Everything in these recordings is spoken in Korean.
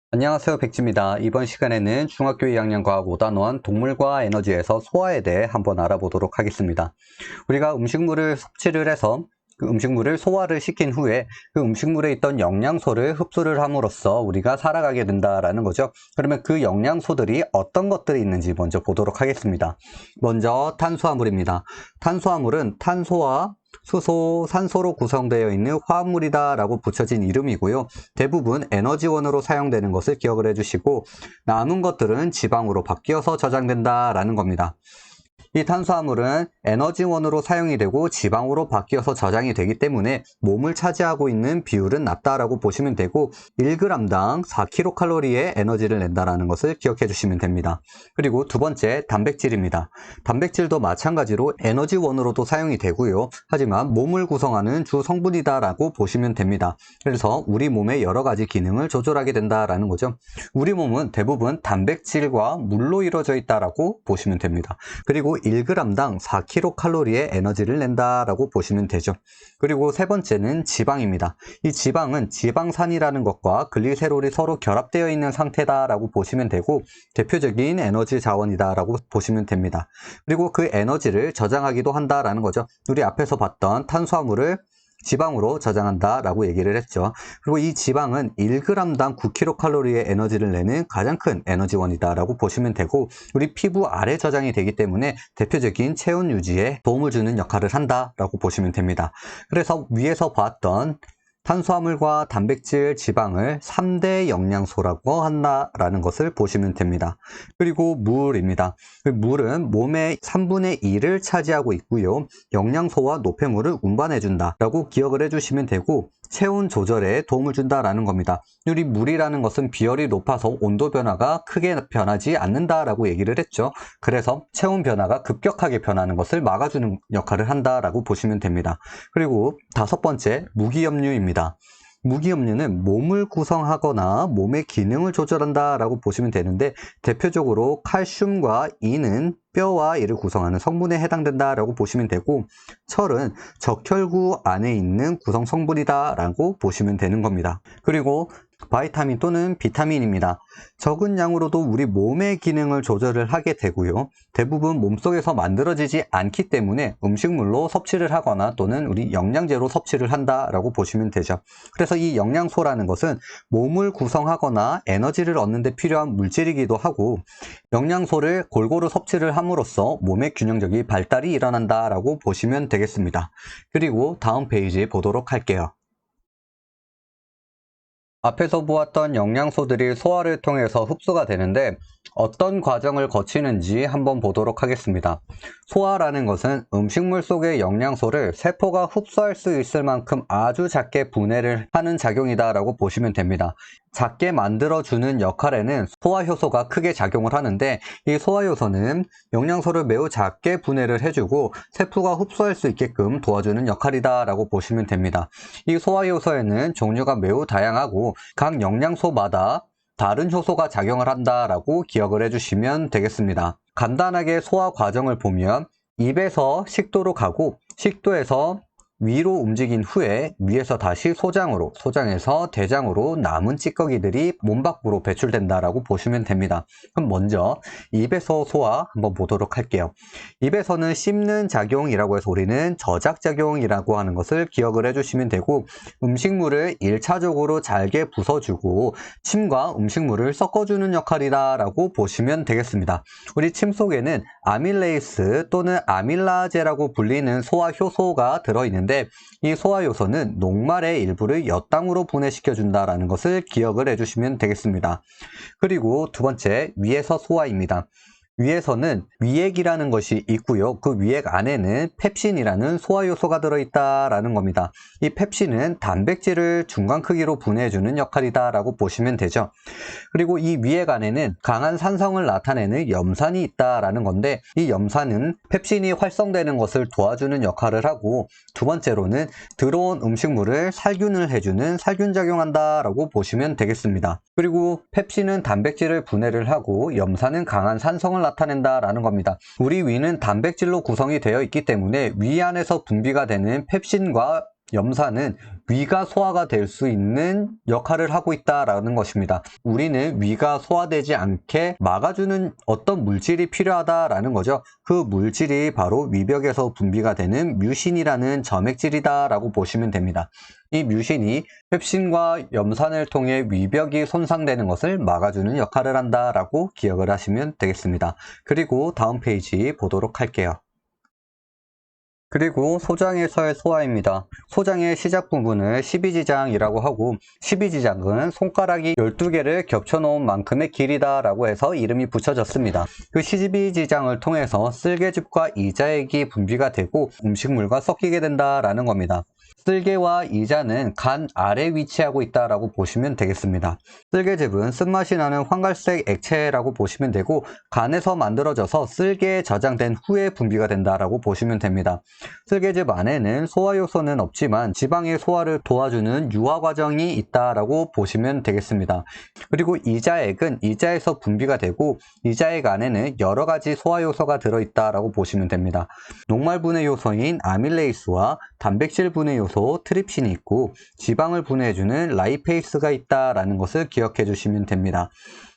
안녕하세요, 백지입니다. 이번 시간에는 중학교 2학년 과학 5단원 동물과 에너지에서 소화에 대해 한번 알아보도록 하겠습니다. 우리가 음식물을 섭취를 해서 그 음식물을 소화를 시킨 후에 그 음식물에 있던 영양소를 흡수를 함으로써 우리가 살아가게 된다라는 거죠. 그러면 그 영양소들이 어떤 것들이 있는지 먼저 보도록 하겠습니다. 먼저 탄수화물입니다. 탄수화물은 탄소와 수소, 산소로 구성되어 있는 화합물이다 라고 붙여진 이름이고요. 대부분 에너지원으로 사용되는 것을 기억을 해주시고, 남은 것들은 지방으로 바뀌어서 저장된다 라는 겁니다. 이 탄수화물은 에너지원으로 사용이 되고 지방으로 바뀌어서 저장이 되기 때문에 몸을 차지하고 있는 비율은 낮다라고 보시면 되고, 1g당 4kcal의 에너지를 낸다라는 것을 기억해 주시면 됩니다. 그리고 두 번째, 단백질입니다. 단백질도 마찬가지로 에너지원으로도 사용이 되고요. 하지만 몸을 구성하는 주 성분이다라고 보시면 됩니다. 그래서 우리 몸의 여러 가지 기능을 조절하게 된다라는 거죠. 우리 몸은 대부분 단백질과 물로 이루어져 있다라고 보시면 됩니다. 그리고 1g당 4kcal의 에너지를 낸다라고 보시면 되죠. 그리고 세 번째는 지방입니다. 이 지방은 지방산이라는 것과 글리세롤이 서로 결합되어 있는 상태다라고 보시면 되고, 대표적인 에너지 자원이다라고 보시면 됩니다. 그리고 그 에너지를 저장하기도 한다라는 거죠. 우리 앞에서 봤던 탄수화물을 지방으로 저장한다 라고 얘기를 했죠. 그리고 이 지방은 1g당 9kcal의 에너지를 내는 가장 큰 에너지원이다 라고 보시면 되고, 우리 피부 아래 저장이 되기 때문에 대표적인 체온 유지에 도움을 주는 역할을 한다 라고 보시면 됩니다. 그래서 위에서 봤던 탄수화물과 단백질, 지방을 3대 영양소라고 한다라는 것을 보시면 됩니다. 그리고 물입니다. 물은 몸의 3분의 1을 차지하고 있고요. 영양소와 노폐물을 운반해준다라고 기억을 해주시면 되고, 체온 조절에 도움을 준다라는 겁니다. 우리 물이라는 것은 비열이 높아서 온도 변화가 크게 변하지 않는다라고 얘기를 했죠. 그래서 체온 변화가 급격하게 변하는 것을 막아주는 역할을 한다라고 보시면 됩니다. 그리고 다섯 번째, 무기염류입니다. 무기염류는 몸을 구성하거나 몸의 기능을 조절한다 라고 보시면 되는데, 대표적으로 칼슘과 이는 뼈와 이를 구성하는 성분에 해당된다 라고 보시면 되고, 철은 적혈구 안에 있는 구성 성분이다 라고 보시면 되는 겁니다. 그리고 바이타민 또는 비타민입니다. 적은 양으로도 우리 몸의 기능을 조절을 하게 되고요. 대부분 몸속에서 만들어지지 않기 때문에 음식물로 섭취를 하거나 또는 우리 영양제로 섭취를 한다라고 보시면 되죠. 그래서 이 영양소라는 것은 몸을 구성하거나 에너지를 얻는 데 필요한 물질이기도 하고, 영양소를 골고루 섭취를 함으로써 몸의 균형적인 발달이 일어난다라고 보시면 되겠습니다. 그리고 다음 페이지 보도록 할게요. 앞에서 보았던 영양소들이 소화를 통해서 흡수가 되는데 어떤 과정을 거치는지 한번 보도록 하겠습니다. 소화라는 것은 음식물 속의 영양소를 세포가 흡수할 수 있을 만큼 아주 작게 분해를 하는 작용이다 라고 보시면 됩니다. 작게 만들어주는 역할에는 소화효소가 크게 작용을 하는데, 이 소화효소는 영양소를 매우 작게 분해를 해주고 세포가 흡수할 수 있게끔 도와주는 역할이다 라고 보시면 됩니다. 이 소화효소에는 종류가 매우 다양하고 각 영양소마다 다른 효소가 작용을 한다라고 기억을 해주시면 되겠습니다. 간단하게 소화 과정을 보면 입에서 식도로 가고, 식도에서 위로 움직인 후에 위에서 다시 소장으로, 소장에서 대장으로 남은 찌꺼기들이 몸 밖으로 배출된다라고 보시면 됩니다. 그럼 먼저 입에서 소화 한번 보도록 할게요. 입에서는 씹는 작용이라고 해서 우리는 저작작용이라고 하는 것을 기억을 해주시면 되고, 음식물을 1차적으로 잘게 부숴주고 침과 음식물을 섞어주는 역할이다 라고 보시면 되겠습니다. 우리 침 속에는 아밀레이스 또는 아밀라제라고 불리는 소화효소가 들어있는데, 이 소화효소는 녹말의 일부를 엿당으로 분해시켜 준다라는 것을 기억을 해주시면 되겠습니다. 그리고 두 번째, 위에서 소화입니다. 위에서는 위액이라는 것이 있고요. 그 위액 안에는 펩신이라는 소화효소가 들어있다라는 겁니다. 이 펩신은 단백질을 중간 크기로 분해해주는 역할이다라고 보시면 되죠. 그리고 이 위액 안에는 강한 산성을 나타내는 염산이 있다라는 건데, 이 염산은 펩신이 활성되는 것을 도와주는 역할을 하고, 두 번째로는 들어온 음식물을 살균을 해주는 살균작용한다라고 보시면 되겠습니다. 그리고 펩신은 단백질을 분해를 하고 염산은 강한 산성을 나타낸다라는 겁니다. 우리 위는 단백질로 구성이 되어 있기 때문에 위 안에서 분비가 되는 펩신과 염산은 위가 소화가 될 수 있는 역할을 하고 있다라는 것입니다. 우리는 위가 소화되지 않게 막아주는 어떤 물질이 필요하다라는 거죠. 그 물질이 바로 위벽에서 분비가 되는 뮤신이라는 점액질이다라고 보시면 됩니다. 이 뮤신이 펩신과 염산을 통해 위벽이 손상되는 것을 막아주는 역할을 한다라고 기억을 하시면 되겠습니다. 그리고 다음 페이지 보도록 할게요. 그리고 소장에서의 소화입니다. 소장의 시작 부분을 12지장이라고 하고 12지장은 손가락이 12개를 겹쳐놓은 만큼의 길이다 라고 해서 이름이 붙여졌습니다. 그 12지장을 통해서 쓸개즙과 이자액이 분비가 되고 음식물과 섞이게 된다라는 겁니다. 쓸개와 이자는 간 아래 위치하고 있다라고 보시면 되겠습니다. 쓸개즙은 쓴맛이 나는 황갈색 액체라고 보시면 되고 간에서 만들어져서 쓸개에 저장된 후에 분비가 된다라고 보시면 됩니다. 쓸개즙 안에는 소화 요소는 없지만 지방의 소화를 도와주는 유화 과정이 있다라고 보시면 되겠습니다. 그리고 이자액은 이자에서 분비가 되고 이자액 안에는 여러 가지 소화 요소가 들어있다라고 보시면 됩니다. 녹말 분해 요소인 아밀레이스와 단백질 분해 요소 트립신이 있고 지방을 분해해주는 라이페이스가 있다라는 것을 기억해 주시면 됩니다.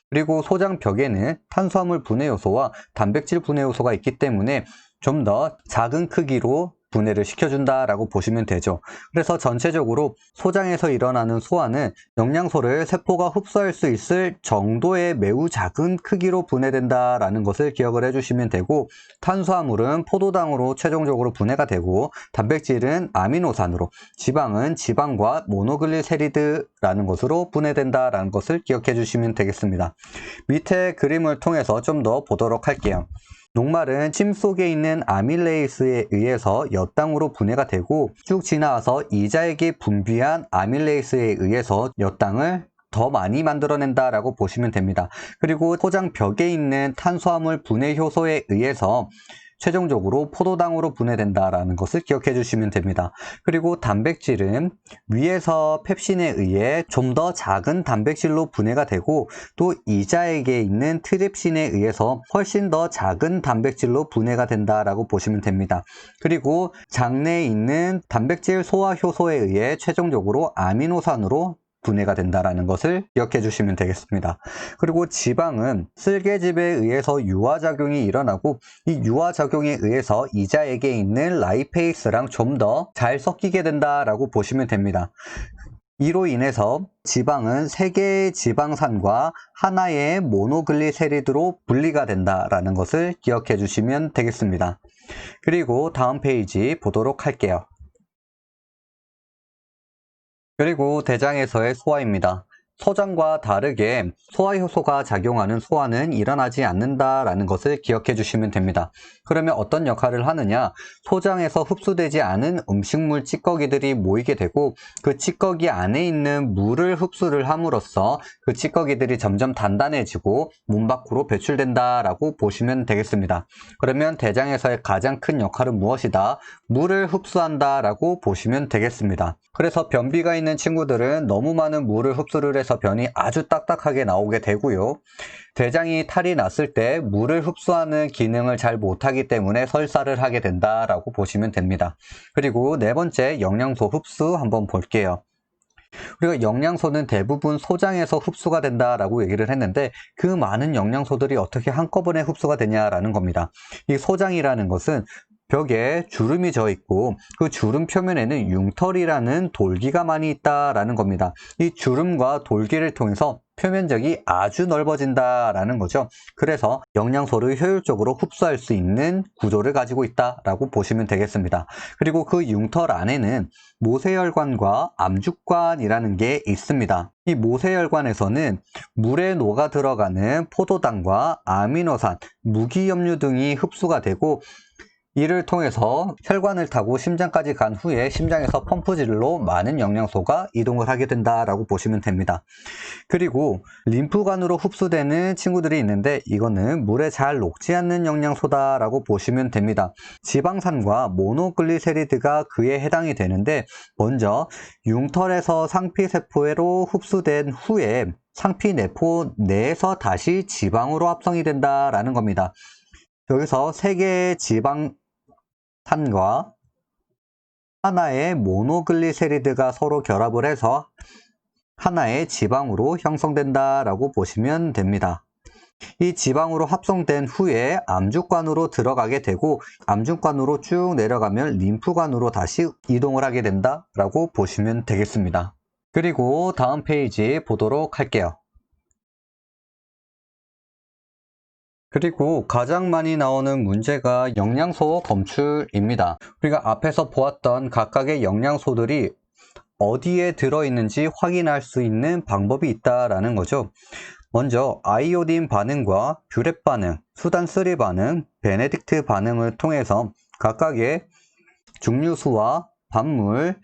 그리고 소장 벽에는 탄수화물 분해 요소와 단백질 분해 요소가 있기 때문에 좀 더 작은 크기로 분해를 시켜준다라고 보시면 되죠. 그래서 전체적으로 소장에서 일어나는 소화는 영양소를 세포가 흡수할 수 있을 정도의 매우 작은 크기로 분해된다라는 것을 기억을 해주시면 되고 탄수화물은 포도당으로 최종적으로 분해가 되고 단백질은 아미노산으로 지방은 지방과 모노글리세리드라는 것으로 분해된다라는 것을 기억해 주시면 되겠습니다. 밑에 그림을 통해서 좀 더 보도록 할게요. 녹말은 침 속에 있는 아밀레이스에 의해서 엿당으로 분해가 되고 쭉 지나와서 이자액이 분비한 아밀레이스에 의해서 엿당을 더 많이 만들어낸다라고 보시면 됩니다. 그리고 소장 벽에 있는 탄수화물 분해 효소에 의해서 최종적으로 포도당으로 분해된다라는 것을 기억해 주시면 됩니다. 그리고 단백질은 위에서 펩신에 의해 좀 더 작은 단백질로 분해가 되고 또 이자액에 있는 트립신에 의해서 훨씬 더 작은 단백질로 분해가 된다라고 보시면 됩니다. 그리고 장내에 있는 단백질 소화 효소에 의해 최종적으로 아미노산으로 분해가 된다는 것을 기억해 주시면 되겠습니다. 그리고 지방은 쓸개즙에 의해서 유화작용이 일어나고 이 유화작용에 의해서 이자액에 있는 라이페이스랑 좀 더 잘 섞이게 된다라고 보시면 됩니다. 이로 인해서 지방은 3개의 지방산과 하나의 모노글리세리드로 분리가 된다라는 것을 기억해 주시면 되겠습니다. 그리고 다음 페이지 보도록 할게요. 그리고 대장에서의 소화입니다. 소장과 다르게 소화효소가 작용하는 소화는 일어나지 않는다라는 것을 기억해 주시면 됩니다. 그러면 어떤 역할을 하느냐? 소장에서 흡수되지 않은 음식물 찌꺼기들이 모이게 되고 그 찌꺼기 안에 있는 물을 흡수를 함으로써 그 찌꺼기들이 점점 단단해지고 몸 밖으로 배출된다라고 보시면 되겠습니다. 그러면 대장에서의 가장 큰 역할은 무엇이다? 물을 흡수한다라고 보시면 되겠습니다. 그래서 변비가 있는 친구들은 너무 많은 물을 흡수를 해서 변이 아주 딱딱하게 나오게 되고요. 대장이 탈이 났을 때 물을 흡수하는 기능을 잘 못하기 때문에 설사를 하게 된다라고 보시면 됩니다. 그리고 네 번째, 영양소 흡수 한번 볼게요. 우리가 영양소는 대부분 소장에서 흡수가 된다라고 얘기를 했는데 그 많은 영양소들이 어떻게 한꺼번에 흡수가 되냐라는 겁니다. 이 소장이라는 것은 벽에 주름이 져 있고 그 주름 표면에는 융털이라는 돌기가 많이 있다라는 겁니다. 이 주름과 돌기를 통해서 표면적이 아주 넓어진다라는 거죠. 그래서 영양소를 효율적으로 흡수할 수 있는 구조를 가지고 있다라고 보시면 되겠습니다. 그리고 그 융털 안에는 모세혈관과 암죽관이라는 게 있습니다. 이 모세혈관에서는 물에 녹아 들어가는 포도당과 아미노산, 무기염류 등이 흡수가 되고 이를 통해서 혈관을 타고 심장까지 간 후에 심장에서 펌프질로 많은 영양소가 이동을 하게 된다라고 보시면 됩니다. 그리고 림프관으로 흡수되는 친구들이 있는데 이거는 물에 잘 녹지 않는 영양소다라고 보시면 됩니다. 지방산과 모노글리세리드가 그에 해당이 되는데 먼저 융털에서 상피세포로 흡수된 후에 상피내포 내에서 다시 지방으로 합성이 된다라는 겁니다. 여기서 3개의 지방산과 하나의 모노글리세리드가 서로 결합을 해서 하나의 지방으로 형성된다라고 보시면 됩니다. 이 지방으로 합성된 후에 암주관으로 들어가게 되고 암주관으로 쭉 내려가면 림프관으로 다시 이동을 하게 된다라고 보시면 되겠습니다. 그리고 다음 페이지 보도록 할게요. 그리고 가장 많이 나오는 문제가 영양소 검출입니다. 우리가 앞에서 보았던 각각의 영양소들이 어디에 들어있는지 확인할 수 있는 방법이 있다라는 거죠. 먼저 아이오딘 반응과 뷰렛 반응, 수단3 반응, 베네딕트 반응을 통해서 각각의 증류수와 밥물,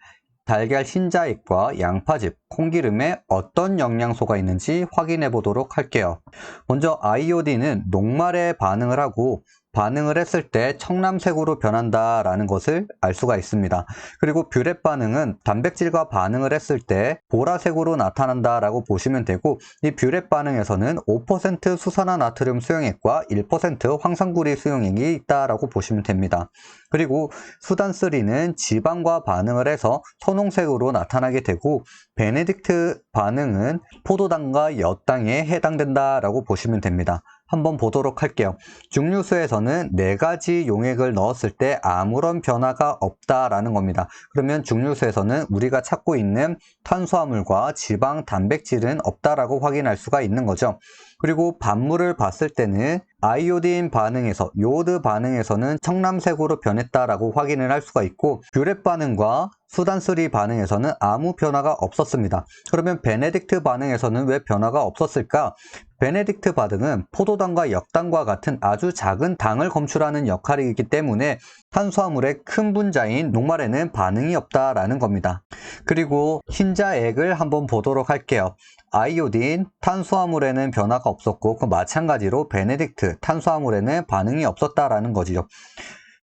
달걀 흰자액과 양파즙, 콩기름에 어떤 영양소가 있는지 확인해 보도록 할게요. 먼저 아이오딘은 녹말에 반응을 하고 반응을 했을 때 청람색으로 변한다라는 것을 알 수가 있습니다. 그리고 뷰렛 반응은 단백질과 반응을 했을 때 보라색으로 나타난다라고 보시면 되고 이 뷰렛 반응에서는 5% 수산화나트륨 수용액과 1% 황산구리 수용액이 있다라고 보시면 됩니다. 그리고 수단3는 지방과 반응을 해서 선홍색으로 나타나게 되고 베네딕트 반응은 포도당과 엿당에 해당된다라고 보시면 됩니다. 한번 보도록 할게요. 증류수에서는 4가지 용액을 넣었을 때 아무런 변화가 없다라는 겁니다. 그러면 증류수에서는 우리가 찾고 있는 탄수화물과 지방, 단백질은 없다라고 확인할 수가 있는 거죠. 그리고 밥물을 봤을 때는 아이오딘 반응에서, 요오드 반응에서는 청람색으로 변했다라고 확인을 할 수가 있고 뷰렛 반응과 수단3 반응에서는 아무 변화가 없었습니다. 그러면 베네딕트 반응에서는 왜 변화가 없었을까? 베네딕트 반응은 포도당과 엿당과 같은 아주 작은 당을 검출하는 역할이기 때문에 탄수화물의 큰 분자인 녹말에는 반응이 없다라는 겁니다. 그리고 흰자액을 한번 보도록 할게요. 아이오딘, 탄수화물에는 변화가 없었고 그 마찬가지로 베네딕트, 탄수화물에는 반응이 없었다라는 거죠.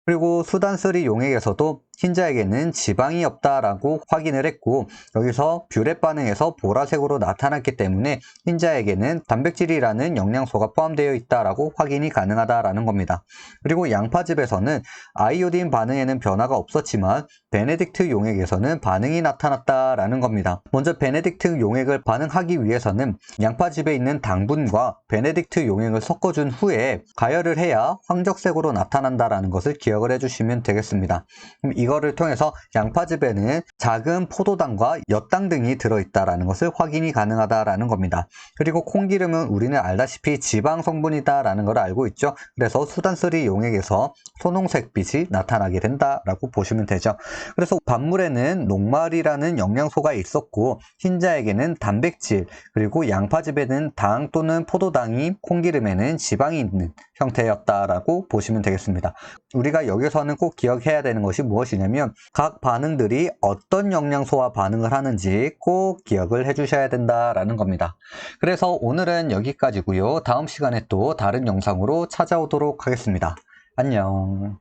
그리고 수단3 용액에서도 흰자에게는 지방이 없다라고 확인을 했고 여기서 뷰렛 반응에서 보라색으로 나타났기 때문에 흰자에게는 단백질이라는 영양소가 포함되어 있다라고 확인이 가능하다라는 겁니다. 그리고 양파즙에서는 아이오딘 반응에는 변화가 없었지만 베네딕트 용액에서는 반응이 나타났다라는 겁니다. 먼저 베네딕트 용액을 반응하기 위해서는 양파즙에 있는 당분과 베네딕트 용액을 섞어준 후에 가열을 해야 황적색으로 나타난다라는 것을 기억을 해주시면 되겠습니다. 그럼 이거를 통해서 양파즙에는 작은 포도당과 엿당 등이 들어있다라는 것을 확인이 가능하다라는 겁니다. 그리고 콩기름은 우리는 알다시피 지방 성분이다라는 걸 알고 있죠. 그래서 수단3 용액에서 선홍색 빛이 나타나게 된다라고 보시면 되죠. 그래서 밥물에는 녹말이라는 영양소가 있었고 흰자에게는 단백질, 그리고 양파즙에는 당 또는 포도당이, 콩기름에는 지방이 있는 형태였다라고 보시면 되겠습니다. 우리가 여기서는 꼭 기억해야 되는 것이 무엇이냐면 각 반응들이 어떤 영양소와 반응을 하는지 꼭 기억을 해주셔야 된다라는 겁니다. 그래서 오늘은 여기까지고요. 다음 시간에 또 다른 영상으로 찾아오도록 하겠습니다. 안녕.